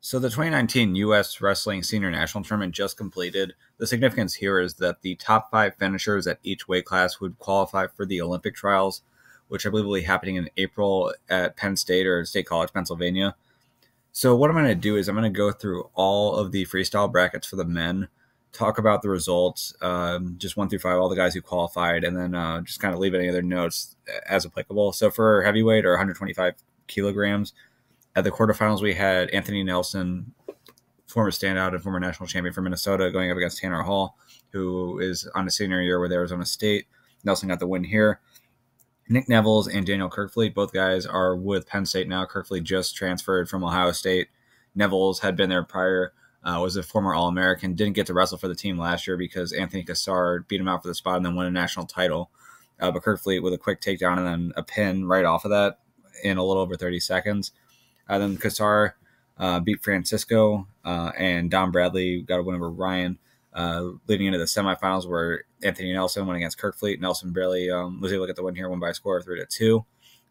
So the 2019 U.S. Wrestling Senior National Tournament just completed. The significance here is that the top 5 finishers at each weight class would qualify for the Olympic trials, which I believe will be happening in April at Penn State or State College, Pennsylvania. So what I'm going to do is I'm going to go through all of the freestyle brackets for the men, talk about the results, just 1 through 5, all the guys who qualified, and then just kind of leave any other notes as applicable. So for heavyweight or 125 kilograms, at the quarterfinals, we had Anthony Nelson, former standout and former national champion for Minnesota, going up against Tanner Hall, who is on his senior year with Arizona State. Nelson got the win here. Nick Nevels and Daniel Kirkfleet, both guys are with Penn State now. Kirkfleet just transferred from Ohio State. Nevels had been there prior, was a former All-American, didn't get to wrestle for the team last year because Anthony Cassar beat him out for the spot and then won a national title. But Kirkfleet with a quick takedown and then a pin right off of that in a little over 30 seconds. Then Cassar beat Francisco, and Don Bradley got a win over Ryan, leading into the semifinals where Anthony Nelson went against Kirkfleet. Nelson barely was able to get the win here, won by a score of 3-2.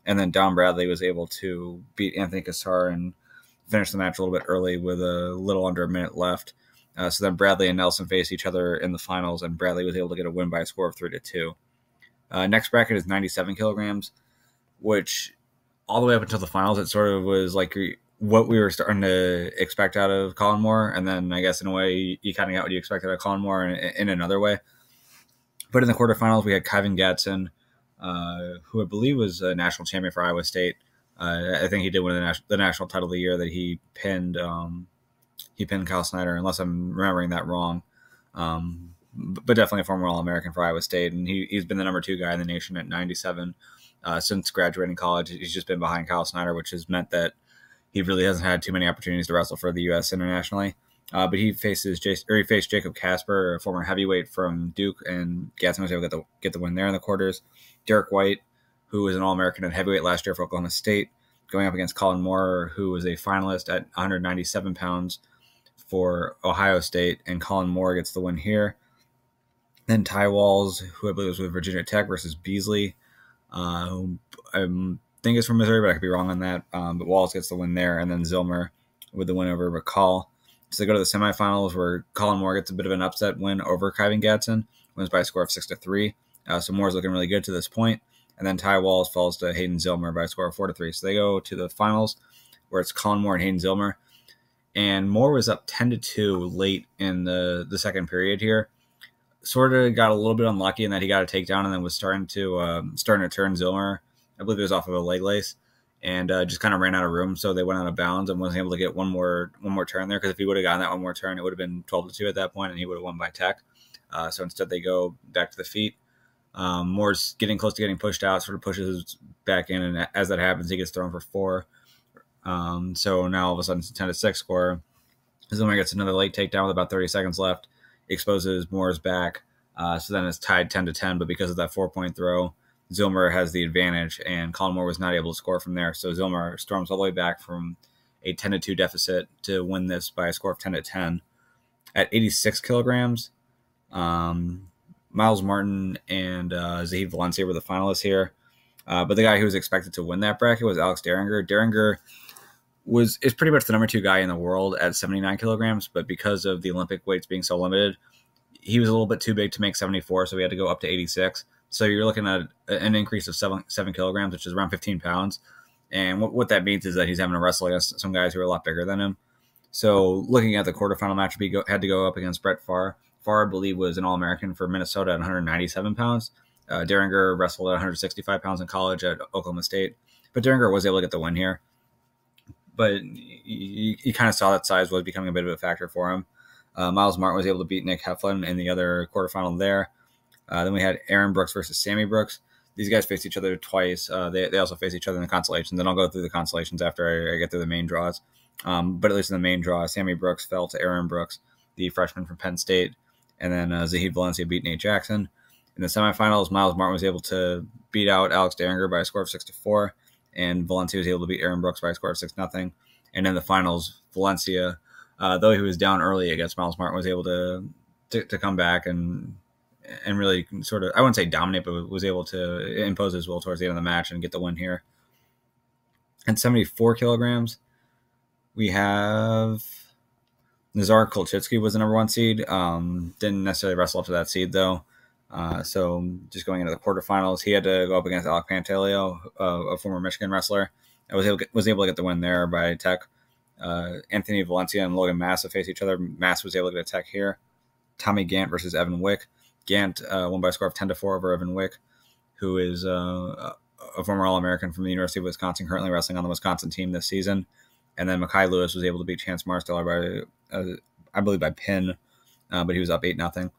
And then Don Bradley was able to beat Anthony Cassar and finish the match a little bit early with a little under a minute left. So then Bradley and Nelson faced each other in the finals, and Bradley was able to get a win by a score of 3-2. Next bracket is 97 kilograms, which all the way up until the finals, it sort of was like what we were starting to expect out of Colin Moore. And then I guess in a way, you kind of got what you expected out of Colin Moore in another way. But in the quarterfinals, we had Kyvan Gadsden, who I believe was a national champion for Iowa State. I think he did win the national title of the year that he pinned Kyle Snyder, unless I'm remembering that wrong. But definitely a former All-American for Iowa State. And he's been the number 2 guy in the nation at 97. Since graduating college. He's just been behind Kyle Snyder, which has meant that he really hasn't had too many opportunities to wrestle for the U.S. internationally. But he faced Jacob Casper, a former heavyweight from Duke, and Gadsden was able to get the win there in the quarters. Derek White, who was an All-American at heavyweight last year for Oklahoma State, going up against Colin Moore, who was a finalist at 197 pounds for Ohio State, and Colin Moore gets the win here. Then Ty Walls, who I believe was with Virginia Tech, versus Beasley. I think it's from Missouri, but I could be wrong on that. But Walls gets the win there, and then Zilmer with the win over McCall. So they go to the semifinals where Colin Moore gets a bit of an upset win over Kyvan Gadsden, wins by a score of 6-3. So Moore's looking really good to this point. And then Ty Walls falls to Hayden Zilmer by a score of 4-3. So they go to the finals where it's Colin Moore and Hayden Zilmer. And Moore was up 10-2 late in the second period here. Sort of got a little bit unlucky in that he got a takedown and then was starting to turn Zilmer. I believe it was off of a leg lace, and just kind of ran out of room. So they went out of bounds and wasn't able to get one more turn there. Because if he would have gotten that one more turn, it would have been 12-2 at that point, and he would have won by tech. So instead, they go back to the feet. Moore's getting close to getting pushed out, sort of pushes back in, and as that happens, he gets thrown for 4. So now all of a sudden it's a 10-6 score. Zilmer gets another late takedown with about 30 seconds left. Exposes Moore's back, so then it's tied 10-10. But because of that 4-point throw, Zilmer has the advantage, and Colin Moore was not able to score from there. So Zilmer storms all the way back from a 10-2 deficit to win this by a score of 10-10. At 86 kilograms, Miles Martin and Zahid Valencia were the finalists here. But the guy who was expected to win that bracket was Alex Derringer. Derringer is pretty much the number 2 guy in the world at 79 kilograms, but because of the Olympic weights being so limited, he was a little bit too big to make 74, so we had to go up to 86. So you're looking at an increase of 7 kilograms, which is around 15 pounds. And what that means is that he's having to wrestle against some guys who are a lot bigger than him. So looking at the quarterfinal match, he had to go up against Brett Farr. Farr, I believe, was an All-American for Minnesota at 197 pounds. Derringer wrestled at 165 pounds in college at Oklahoma State. But Derringer was able to get the win here. But you kind of saw that size was becoming a bit of a factor for him. Miles Martin was able to beat Nick Heflin in the other quarterfinal there. Then we had Aaron Brooks versus Sammy Brooks. These guys faced each other twice. They also faced each other in the consolations. Then I'll go through the consolations after I get through the main draws. But at least in the main draw, Sammy Brooks fell to Aaron Brooks, the freshman from Penn State. And then Zahid Valencia beat Nate Jackson. In the semifinals, Miles Martin was able to beat out Alex Derringer by a score of 6-4. And Valencia was able to beat Aaron Brooks by a score of 6-0. And in the finals, Valencia, though he was down early against Miles Martin, was able to come back and really sort of, I wouldn't say dominate, but was able to impose his will towards the end of the match and get the win here. At 74 kilograms, We have Nazar Kolchitsky was the number 1 seed. Didn't necessarily wrestle up to that seed, though. So just going into the quarterfinals, he had to go up against Alec Pantaleo, a former Michigan wrestler. I was able to get the win there by tech. Anthony Valencia and Logan Massa face each other. Massa was able to get a tech here. Tommy Gant versus Evan Wick. Gant won by a score of 10-4 over Evan Wick, who is a former All-American from the University of Wisconsin, currently wrestling on the Wisconsin team this season. And then Mekhi Lewis was able to beat Chance Marsteller by, I believe, by pin, but he was up 8-0.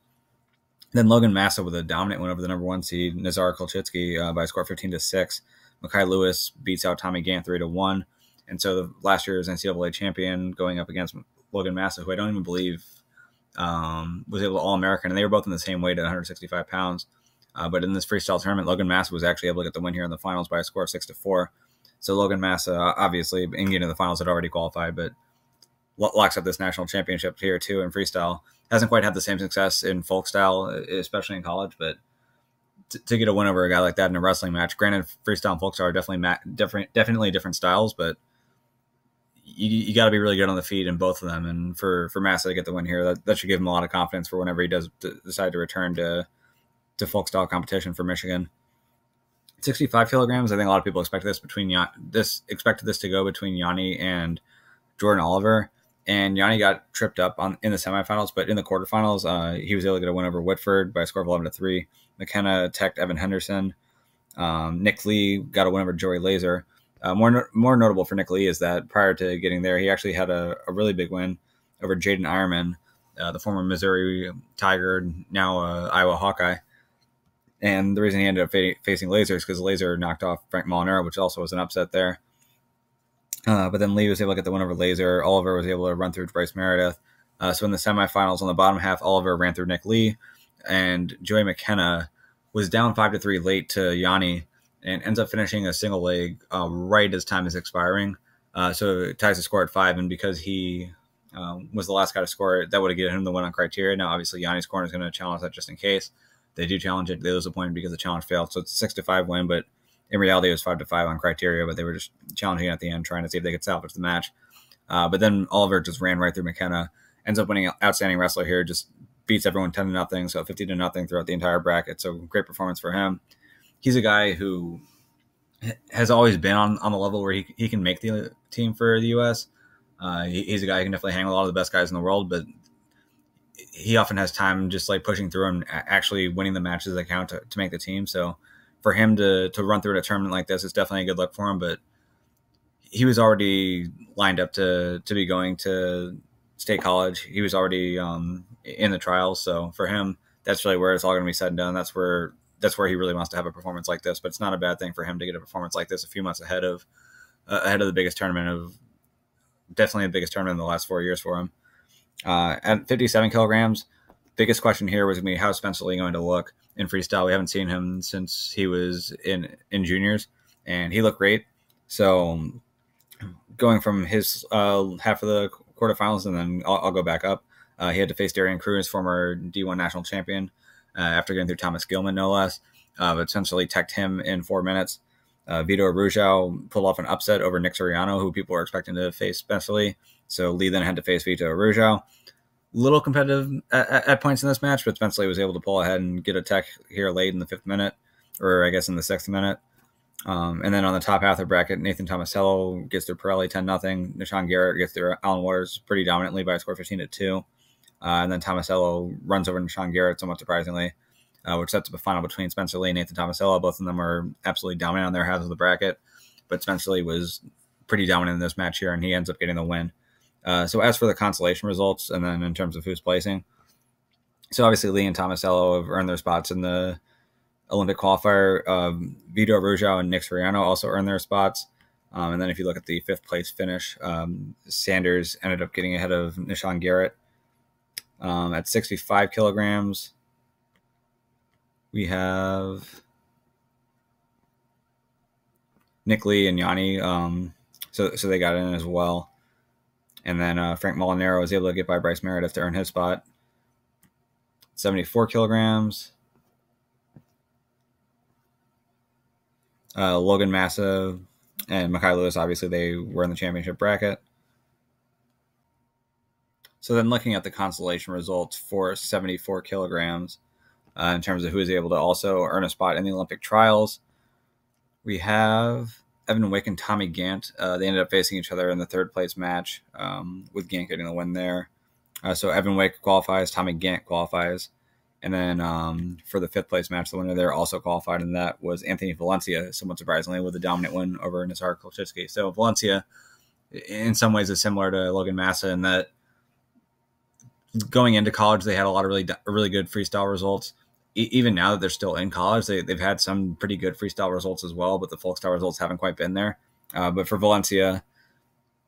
Then Logan Massa with a dominant win over the number 1 seed, Nazar Kolchitsky, by a score of 15-6. Mekhi Lewis beats out Tommy Gant 3-1. And so the last year's NCAA champion going up against Logan Massa, who I don't even believe was able to All-American, and they were both in the same weight at 165 pounds. But in this freestyle tournament, Logan Massa was actually able to get the win here in the finals by a score of 6-4. So Logan Massa, obviously, in getting to the finals, had already qualified, but locks up this national championship here, too, in freestyle. Hasn't quite had the same success in folk style, especially in college, but to get a win over a guy like that in a wrestling match, granted, freestyle and folk style are definitely different styles, but you got to be really good on the feet in both of them. And for Massa to get the win here, that should give him a lot of confidence for whenever he does decide to return to folk style competition for Michigan. 65 kilograms. I think a lot of people expected this to go between Yanni and Jordan Oliver. And Yanni got tripped up in the semifinals, but in the quarterfinals, he was able to get a win over Whitford by a score of 11-3. McKenna teched Evan Henderson. Nick Lee got a win over Joey Laser. More notable for Nick Lee is that prior to getting there, he actually had a really big win over Jaden Ironman, the former Missouri Tiger, now Iowa Hawkeye. And the reason he ended up facing Laser is because Laser knocked off Frank Molinaro, which also was an upset there. But then Lee was able to get the win over Laser. Oliver was able to run through Bryce Meredith. So in the semifinals, on the bottom half, Oliver ran through Nick Lee, and Joey McKenna was down 5-3 late to Yanni and ends up finishing a single leg right as time is expiring. So it ties the score at 5, and because he was the last guy to score it, that would have given him the win on criteria. Now, obviously, Yanni's corner is going to challenge that just in case. They do challenge it. They lose a point because the challenge failed. So it's a 6-5 win, but in reality, it was 5-5 on criteria, but they were just challenging at the end, trying to see if they could salvage the match. But then Oliver just ran right through McKenna, ends up winning outstanding wrestler here, just beats everyone 10-0, so 50-0 throughout the entire bracket. So great performance for him. He's a guy who has always been on the level where he can make the team for the U.S. He's a guy who can definitely hang with a lot of the best guys in the world, but he often has time just like pushing through and actually winning the matches that count to make the team. So for him to run through a tournament like this is definitely a good look for him, but he was already lined up to be going to State College. He was already in the trials. So for him, that's really where it's all going to be said and done. That's where he really wants to have a performance like this, but it's not a bad thing for him to get a performance like this a few months ahead of the biggest tournament definitely the biggest tournament in the last 4 years for him. At 57 kilograms, biggest question here was going to be how Spencer Lee going to look in freestyle. We haven't seen him since he was in juniors, and he looked great. So going from his half of the quarterfinals, and then I'll go back up. He had to face Darian Cruz, former D1 national champion, after getting through Thomas Gilman, no less. But essentially teched him in 4 minutes. Vito Arujau pulled off an upset over Nick Soriano, who people were expecting to face Spencer Lee. So Lee then had to face Vito Arujau. Little competitive at points in this match, but Spencer Lee was able to pull ahead and get a tech here late in the 5th minute, or I guess in the 6th minute. And then on the top half of the bracket, Nathan Tomasello gets through Pirelli 10-0. Nishan Garrett gets through Alan Waters pretty dominantly by a score 15-2. And then Tomasello runs over Nishan Garrett somewhat surprisingly, which sets up a final between Spencer Lee and Nathan Tomasello. Both of them were absolutely dominant on their halves of the bracket, but Spencer Lee was pretty dominant in this match here, and he ends up getting the win. So as for the consolation results, and then in terms of who's placing, so obviously Lee and Tomasello have earned their spots in the Olympic qualifier. Vito Arujau and Nick Soriano also earned their spots. And then if you look at the 5th place finish, Sanders ended up getting ahead of Nishan Garrett. At 65 kilograms, we have Nick Lee and Yanni. So they got in as well. And then Frank Molinaro was able to get by Bryce Meredith to earn his spot. 74 kilograms. Logan Massa and Mekhi Lewis, obviously, they were in the championship bracket. So then looking at the consolation results for 74 kilograms in terms of who is able to also earn a spot in the Olympic trials, we have Evan Wick and Tommy Gant. They ended up facing each other in the third place match, with Gant getting the win there. So Evan Wick qualifies, Tommy Gant qualifies. And then for the fifth place match, the winner there also qualified, and that was Anthony Valencia, somewhat surprisingly, with a dominant win over Nazar Kolchitsky. So Valencia, in some ways, is similar to Logan Massa in that going into college, they had a lot of really good freestyle results. Even now that they're still in college, they've had some pretty good freestyle results as well, but the folk style results haven't quite been there. But for Valencia,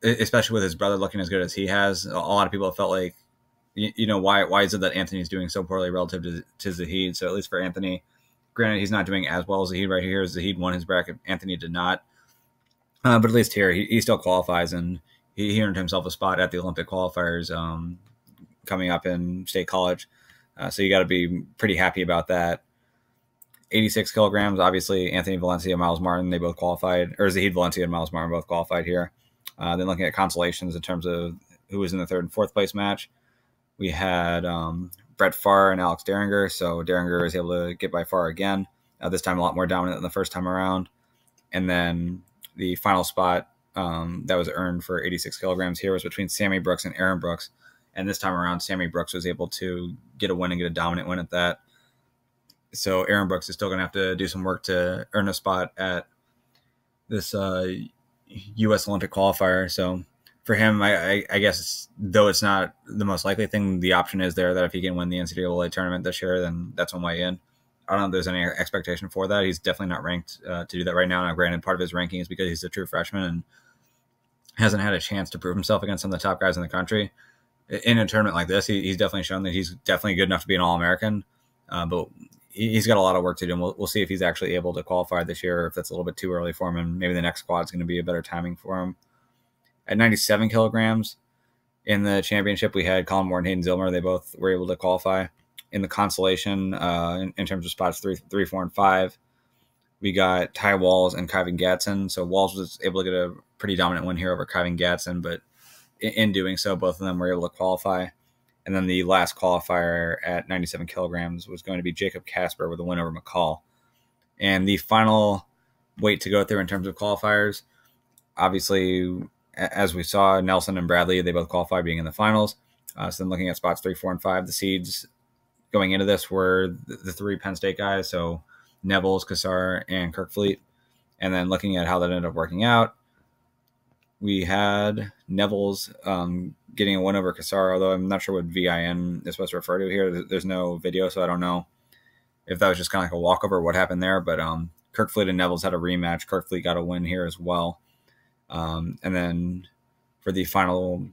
especially with his brother looking as good as he has, a lot of people have felt like, why is it that Anthony's doing so poorly relative to Zahid? So at least for Anthony, granted, he's not doing as well as Zahid right here. Zahid won his bracket. Anthony did not. But at least here, he still qualifies, and he earned himself a spot at the Olympic qualifiers coming up in State College. So you got to be pretty happy about that. 86 kilograms, obviously, Anthony Valencia, Miles Martin, they both qualified, or Zahid Valencia and Miles Martin both qualified here. Then looking at consolations in terms of who was in the third and fourth place match, we had Brett Farr and Alex Derringer. So Derringer was able to get by Farr again, this time a lot more dominant than the first time around. And then the final spot that was earned for 86 kilograms here was between Sammy Brooks and Aaron Brooks. And this time around, Sammy Brooks was able to get a win and get a dominant win at that. So Aaron Brooks is still going to have to do some work to earn a spot at this U.S. Olympic qualifier. So for him, I guess, though it's not the most likely thing, the option is there that if he can win the NCAA tournament this year, then that's one way in. I don't know if there's any expectation for that. He's definitely not ranked to do that right now. Now, granted, part of his ranking is because he's a true freshman and hasn't had a chance to prove himself against some of the top guys in the country. In a tournament like this, he's definitely shown that he's definitely good enough to be an All-American, but he's got a lot of work to do, and we'll see if he's actually able to qualify this year, or if that's a little bit too early for him, and maybe the next squad is going to be a better timing for him. At 97 kilograms in the championship, we had Colin Moore and Hayden Zillmer. They both were able to qualify. In the consolation, in terms of spots 3, 4, and 5, we got Ty Walls and Kyvan Gatson. So Walls was able to get a pretty dominant win here over Kyvan Gatson, but in doing so, both of them were able to qualify. And then the last qualifier at 97 kilograms was going to be Jacob Casper with a win over McCall. And the final weight to go through in terms of qualifiers, obviously, as we saw, Nelson and Bradley, they both qualified being in the finals. So then looking at spots 3, 4, and 5, the seeds going into this were the three Penn State guys, so Nevels, Kassar, and Kirkfleet. And then looking at how that ended up working out, we had Nevels getting a win over Kassar, although I'm not sure what VIN is supposed to refer to here. There's no video, so I don't know if that was just kind of like a walkover, what happened there. But Kirkfleet and Nevels had a rematch. Kirkfleet got a win here as well. And then for the final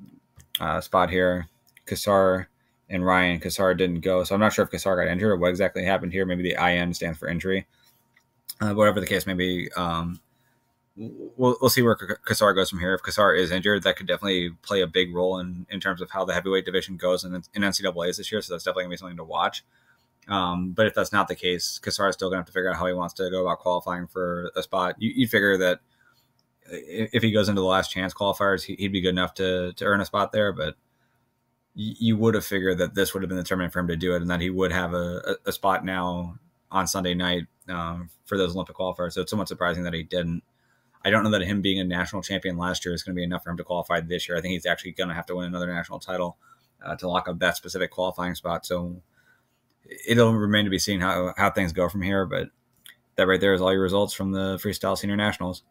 spot here, Kassar and Ryan, Kassar didn't go. So I'm not sure if Kassar got injured or what exactly happened here. Maybe the IN stands for injury. Whatever the case may be, we'll see where Kassar goes from here. If Kassar is injured, that could definitely play a big role in terms of how the heavyweight division goes in NCAAs this year. So that's definitely going to be something to watch. But if that's not the case, Kassar is still going to have to figure out how he wants to go about qualifying for a spot. You'd figure that if he goes into the last chance qualifiers, he'd be good enough to earn a spot there. But you would have figured that this would have been the tournament for him to do it, and that he would have a spot now on Sunday night for those Olympic qualifiers. So it's somewhat surprising that he didn't. I don't know that him being a national champion last year is going to be enough for him to qualify this year. I think he's actually going to have to win another national title to lock up that specific qualifying spot. So it'll remain to be seen how things go from here. But that right there is all your results from the Freestyle Senior Nationals.